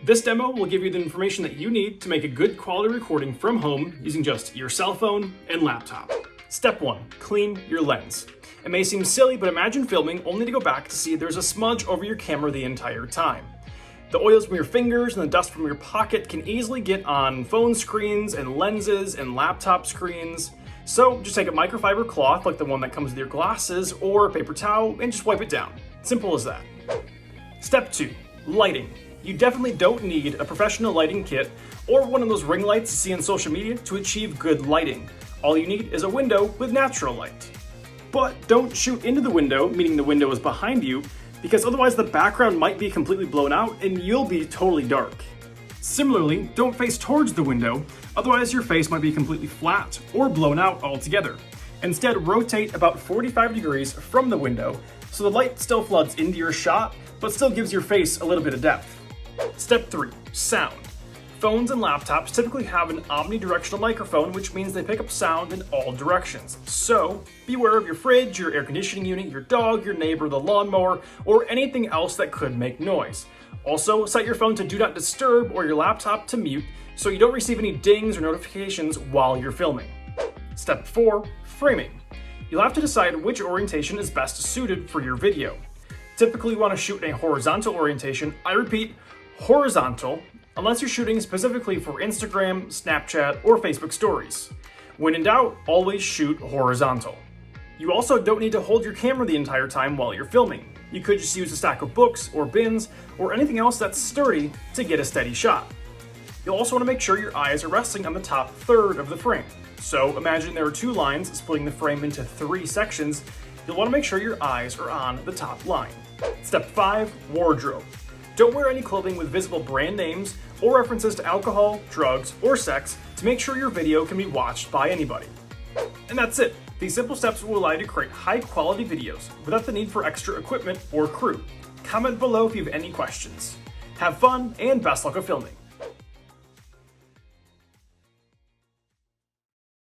This demo will give you the information that you need to make a good quality recording from home using just your cell phone and laptop. Step 1. Clean your lens. It may seem silly, but imagine filming only to go back to see there's a smudge over your camera the entire time. The oils from your fingers and the dust from your pocket can easily get on phone screens and lenses and laptop screens. So just take a microfiber cloth like the one that comes with your glasses or a paper towel and just wipe it down. Simple as that. Step 2. Lighting. You definitely don't need a professional lighting kit or one of those ring lights you see on social media to achieve good lighting. All you need is a window with natural light. But don't shoot into the window, meaning the window is behind you, because otherwise the background might be completely blown out and you'll be totally dark. Similarly, don't face towards the window, otherwise your face might be completely flat or blown out altogether. Instead, rotate about 45 degrees from the window so the light still floods into your shot, but still gives your face a little bit of depth. Step 3. Sound. Phones and laptops typically have an omnidirectional microphone, which means they pick up sound in all directions. So, beware of your fridge, your air conditioning unit, your dog, your neighbor, the lawnmower, or anything else that could make noise. Also, set your phone to Do Not Disturb or your laptop to mute so you don't receive any dings or notifications while you're filming. Step 4. Framing. You'll have to decide which orientation is best suited for your video. Typically, you want to shoot in a horizontal orientation. I repeat, horizontal, unless you're shooting specifically for Instagram, Snapchat, or Facebook stories. When in doubt, always shoot horizontal. You also don't need to hold your camera the entire time while you're filming. You could just use a stack of books or bins or anything else that's sturdy to get a steady shot. You'll also want to make sure your eyes are resting on the top third of the frame. So imagine there are 2 lines splitting the frame into 3 sections. You'll want to make sure your eyes are on the top line. Step 5. Wardrobe. Don't wear any clothing with visible brand names or references to alcohol, drugs, or sex to make sure your video can be watched by anybody. And that's it. These simple steps will allow you to create high-quality videos without the need for extra equipment or crew. Comment below if you have any questions. Have fun and best luck of filming.